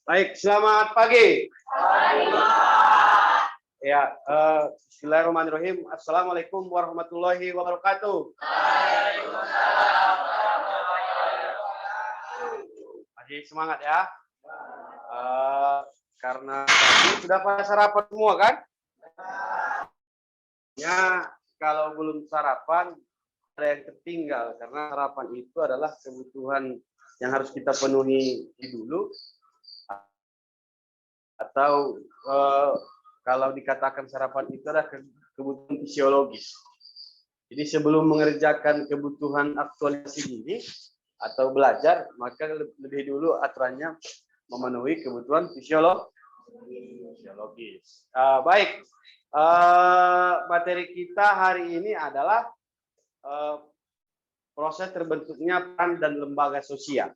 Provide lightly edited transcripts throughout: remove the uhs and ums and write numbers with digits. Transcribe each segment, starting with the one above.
Baik, selamat pagi. Ya, bismillahirrahmanirrahim. Assalamualaikum warahmatullahi wabarakatuh. Masih semangat ya? Karena sudah pada sarapan semua kan? Ya, kalau belum sarapan ada yang tertinggal karena sarapan itu adalah kebutuhan yang harus kita penuhi dulu, atau kalau dikatakan sarapan itu adalah kebutuhan fisiologis. Jadi sebelum mengerjakan kebutuhan aktualisasi diri atau belajar, maka lebih dulu aturannya memenuhi kebutuhan fisiologis. Baik, materi kita hari ini adalah proses terbentuknya peran dan lembaga sosial,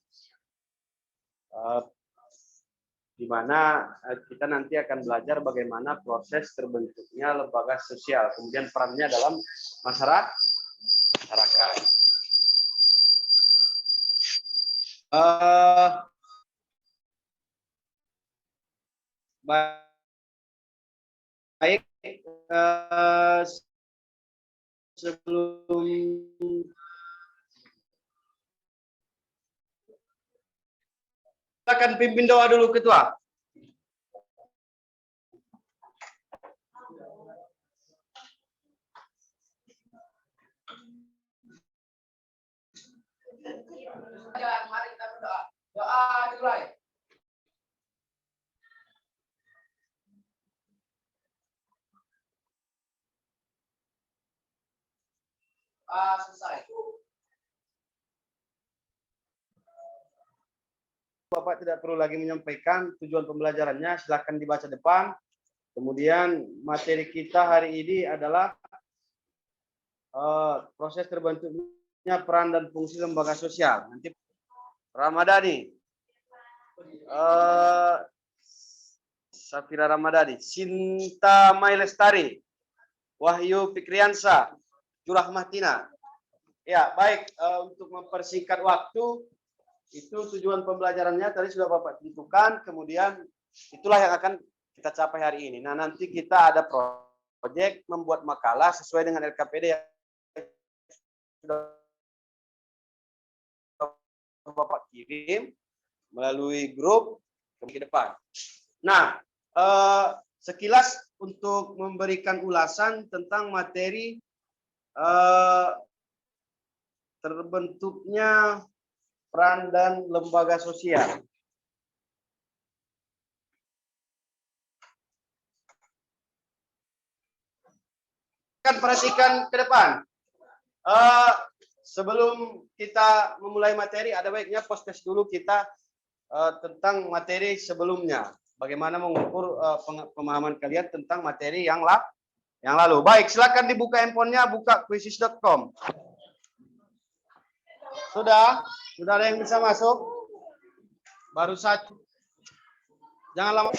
di mana kita nanti akan belajar bagaimana proses terbentuknya lembaga sosial, kemudian perannya dalam masyarakat. Baik, sebelum silakan pimpin doa dulu ketua. Mari kita berdoa. Doa dimulai. Selesai. Bapak tidak perlu lagi menyampaikan tujuan pembelajarannya, silakan dibaca depan. Kemudian materi kita hari ini adalah proses terbentuknya peran dan fungsi lembaga sosial. Nanti Ramadhani, Safira Ramadhani, Sinta Mailestari, Wahyu Fikriansa, Jurahmatina. Ya, baik, untuk mempersingkat waktu, itu tujuan pembelajarannya tadi sudah Bapak tentukan, kemudian itulah yang akan kita capai hari ini. Nah, nanti kita ada proyek membuat makalah sesuai dengan LKPD yang sudah Bapak kirim melalui grup ke depan. Nah, sekilas untuk memberikan ulasan tentang materi terbentuknya peran dan lembaga sosial. Kan perhatikan ke depan. Sebelum kita memulai materi, ada baiknya post-test dulu kita tentang materi sebelumnya. Bagaimana mengukur pemahaman kalian tentang materi yang lalu. Baik, silakan dibuka handphonenya, buka quizzes.com. Sudah ada yang bisa masuk? Baru satu. Jangan lama.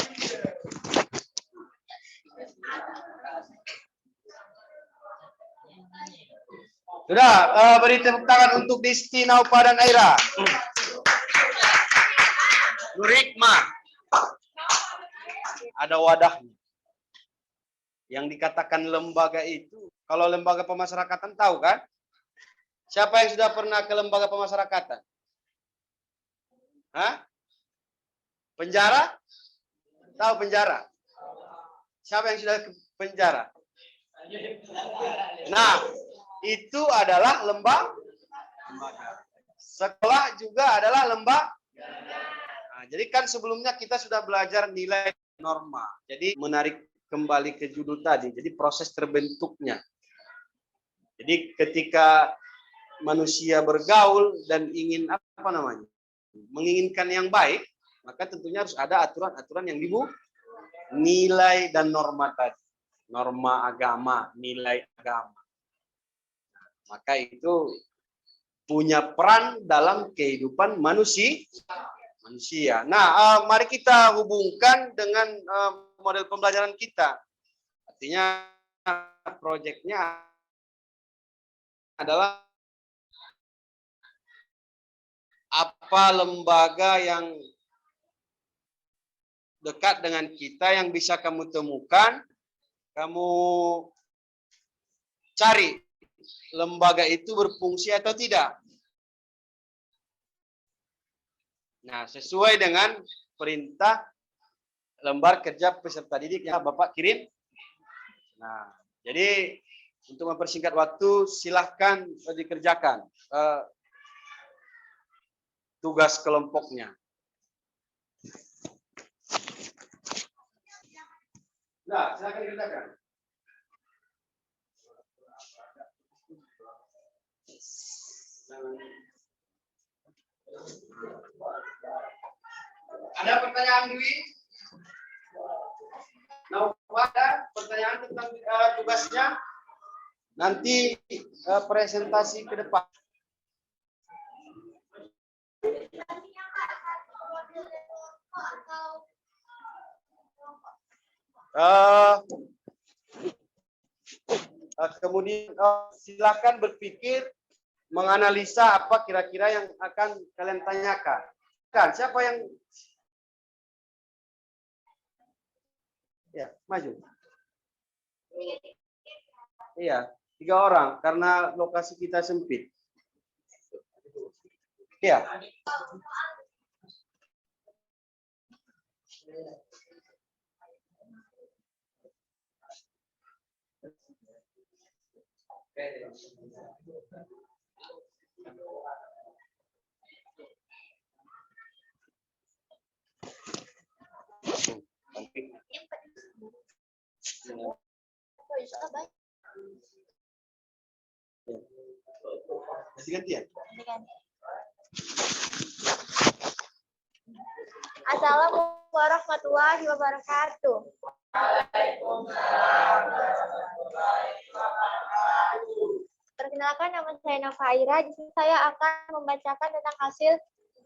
Sudah, beri tepuk tangan untuk Disti Naupa dan Aira. Nurikma. Ada wadahnya. Yang dikatakan lembaga itu, kalau lembaga pemasyarakatan tahu kan? Siapa yang sudah pernah ke lembaga pemasyarakatan? Hah? Penjara? Tahu penjara? Siapa yang sudah ke penjara? Nah, itu adalah lembaga. Sekolah juga adalah lembaga. Nah, jadi kan sebelumnya kita sudah belajar nilai norma. Jadi menarik kembali ke judul tadi. Jadi proses terbentuknya. Jadi ketika manusia bergaul dan ingin menginginkan yang baik, maka tentunya harus ada aturan-aturan yang nilai dan norma tadi. Norma agama, nilai agama. Maka itu punya peran dalam kehidupan manusia. Nah, mari kita hubungkan dengan model pembelajaran kita. Artinya proyeknya adalah apa lembaga yang dekat dengan kita yang bisa kamu temukan, kamu cari lembaga itu berfungsi atau tidak. Nah, sesuai dengan perintah lembar kerja peserta didik yang Bapak kirim. Nah, jadi untuk mempersingkat waktu, silahkan dikerjakan tugas kelompoknya. Nah, silahkan dikerjakan. Ada pertanyaan, Dwi? Nah, ada pertanyaan tentang tugasnya? Nanti presentasi ke depan. Kemudian silakan berpikir, menganalisa apa kira-kira yang akan kalian tanyakan. Siapa yang ya maju? Iya, 3 orang karena lokasi kita sempit. Iya. Gantian. Assalamualaikum warahmatullahi wabarakatuh. Perkenalkan, nama saya Nafaira. Di sini saya akan membacakan tentang hasil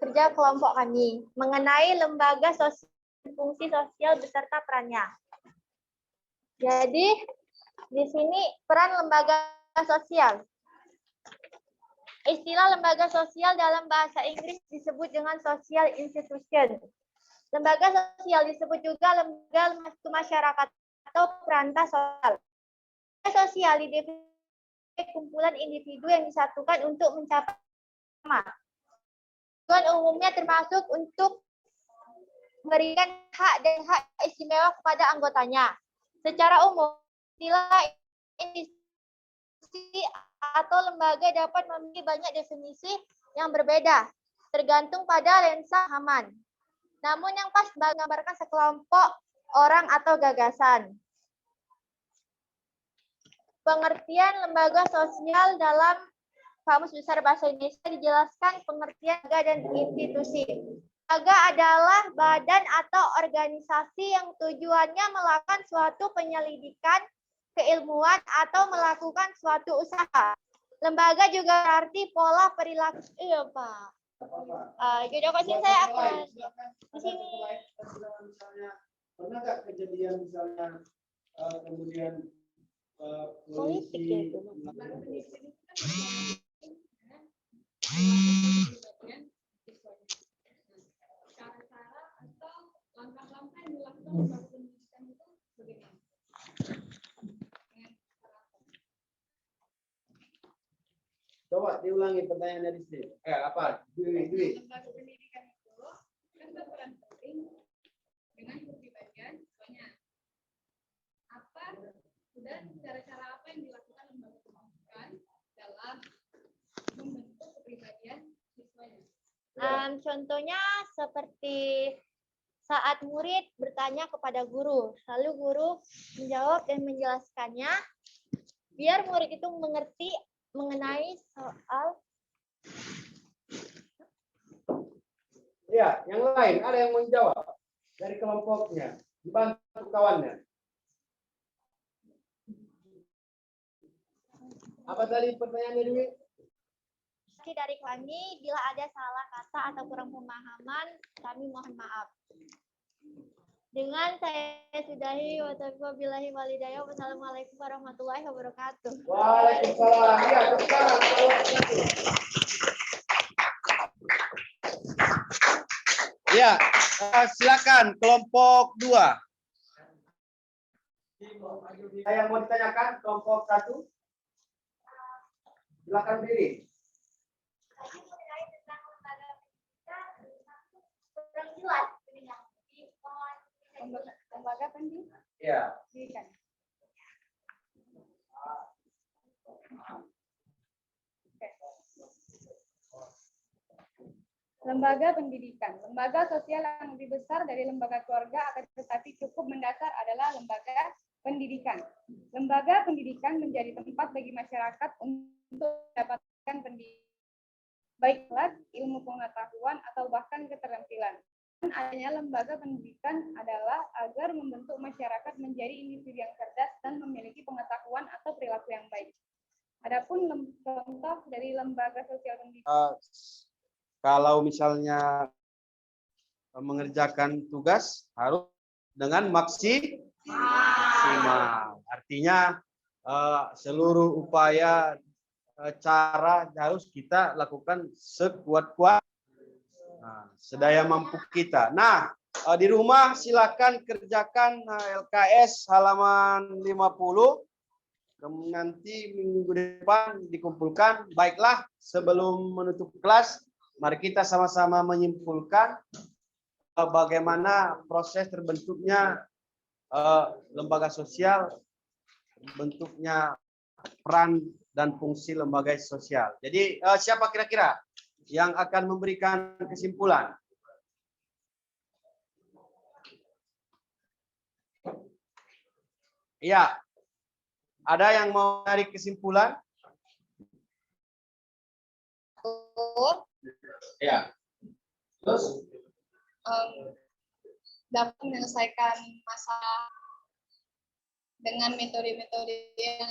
kerja kelompok kami mengenai lembaga sosial, fungsi sosial beserta perannya. Jadi di sini peran lembaga sosial. Istilah lembaga sosial dalam bahasa Inggris disebut dengan social institution. Lembaga sosial disebut juga lembaga masyarakat atau perantara sosial. Lembaga sosial didefinisikan kumpulan individu yang disatukan untuk mencapai sama. Tujuan umumnya termasuk untuk memberikan hak dan hak istimewa kepada anggotanya. Secara umum, istilah institusi atau lembaga dapat memiliki banyak definisi yang berbeda, tergantung pada lensa pemahaman. Namun yang pas menggambarkan sekelompok orang atau gagasan. Pengertian lembaga sosial dalam Kamus Besar Bahasa Indonesia dijelaskan pengertian lembaga dan institusi. Lembaga adalah badan atau organisasi yang tujuannya melakukan suatu penyelidikan keilmuan atau melakukan suatu usaha. Lembaga juga berarti pola perilaku. Iya, Pak. Jadi saya akan di sini. Pernah nggak kejadian misalnya kemudian Politik ya itu. Cara-cara atau langkah-langkah yang dilakukan lembaga pendidikan itu bagaimana? Coba diulangi pertanyaannya di sini. Apa? Dwi. Lembaga pendidikan itu kan berperan penting dengan kepribadian siswanya. Dan cara-cara apa yang dilakukan lembaga pendidikan dalam membentuk kepribadian siswanya? Contohnya seperti saat murid bertanya kepada guru, lalu guru menjawab dan menjelaskannya, biar murid itu mengerti mengenai soal. Ya, yang lain ada yang menjawab dari kelompoknya, dibantu kawannya. Apa tadi pertanyaannya, Dewi? Dari kami, bila ada salah kata atau kurang pemahaman, kami mohon maaf. Dengan saya sudahi wa taufiq billahi walhidayah. Wassalamualaikum warahmatullahi wabarakatuh. Waalaikumsalam. Ya, Ya, silakan kelompok 2. Yang mau ditanyakan kelompok 1? Silakan berdiri. Lembaga pendidikan. Ya. Lembaga pendidikan. Lembaga sosial yang lebih besar dari lembaga keluarga akan tetapi cukup mendasar adalah lembaga pendidikan. Lembaga pendidikan menjadi tempat bagi masyarakat untuk mendapatkan pendidikan, baik kelas, ilmu pengetahuan, atau bahkan keterampilan. Dan adanya lembaga pendidikan adalah agar membentuk masyarakat menjadi individu yang cerdas dan memiliki pengetahuan atau perilaku yang baik. Adapun contoh dari lembaga sosial pendidikan. Kalau misalnya mengerjakan tugas harus dengan maksimal. Artinya seluruh upaya cara harus kita lakukan sekuat-kuat sedaya mampu kita. Nah, di rumah silakan kerjakan LKS halaman 50. Nanti minggu depan dikumpulkan. Baiklah, sebelum menutup kelas, mari kita sama-sama menyimpulkan bagaimana proses terbentuknya lembaga sosial, bentuknya peran dan fungsi lembaga sosial. Jadi siapa kira-kira yang akan memberikan kesimpulan? Ya, ada yang mau menarik kesimpulan? Ya. Terus? Dapat menyelesaikan masalah dengan metode-metode yang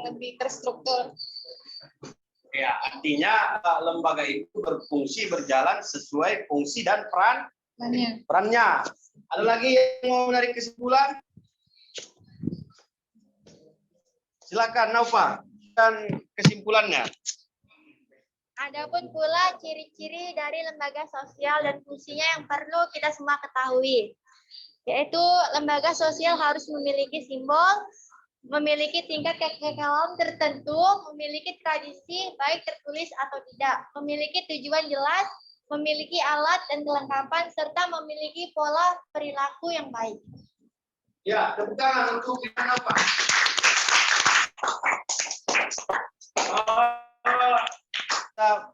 lebih terstruktur. Ya, artinya lembaga itu berfungsi berjalan sesuai fungsi dan perannya. Ada lagi yang mau menarik kesimpulan? Silakan Naufa, dan kesimpulannya. Adapun pula ciri-ciri dari lembaga sosial dan fungsinya yang perlu kita semua ketahui, yaitu lembaga sosial harus memiliki simbol, memiliki tingkat kekekalan tertentu, memiliki tradisi baik tertulis atau tidak, memiliki tujuan jelas, memiliki alat dan kelengkapan, serta memiliki pola perilaku yang baik. Ya, tepuk tangan untuk apa? Kita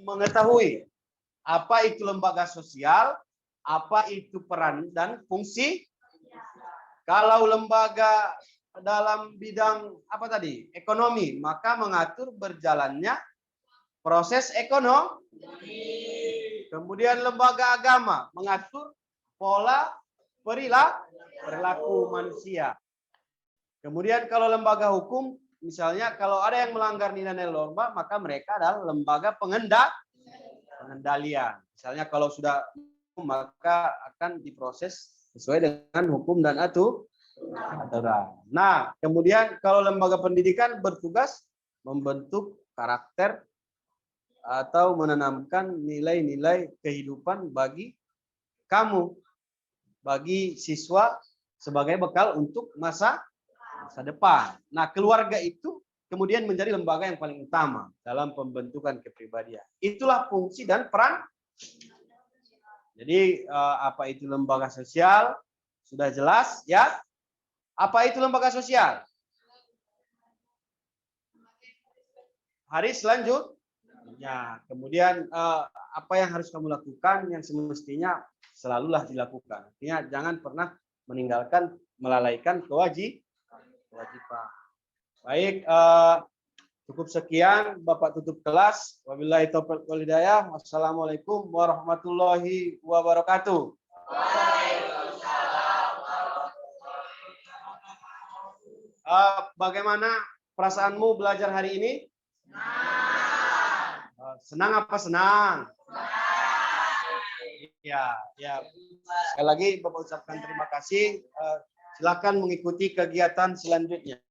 mengetahui apa itu lembaga sosial, apa itu peran dan fungsi. Kalau lembaga dalam bidang apa tadi? Ekonomi, maka mengatur berjalannya proses ekonomi. Kemudian lembaga agama mengatur pola perilaku manusia. Kemudian kalau lembaga hukum, misalnya kalau ada yang melanggar nilai-nilai norma, maka mereka adalah lembaga pengendalian. Misalnya kalau sudah maka akan diproses sesuai dengan hukum dan aturan. Nah, kemudian kalau lembaga pendidikan bertugas membentuk karakter atau menanamkan nilai-nilai kehidupan bagi kamu, bagi siswa sebagai bekal untuk masa depan. Nah, keluarga itu kemudian menjadi lembaga yang paling utama dalam pembentukan kepribadian. Itulah fungsi dan peran. Jadi apa itu lembaga sosial? Sudah jelas ya? Apa itu lembaga sosial? Hari selanjutnya. Kemudian apa yang harus kamu lakukan yang semestinya selalulah dilakukan. Artinya jangan pernah meninggalkan, melalaikan kewajiban. Baik, cukup sekian Bapak tutup kelas. Wabillahi taufiq wal hidayah. Wassalamualaikum warahmatullahi wabarakatuh. Bagaimana perasaanmu belajar hari ini? Senang apa senang? Ya. Sekali lagi Bapak ucapkan terima kasih. Silakan mengikuti kegiatan selanjutnya.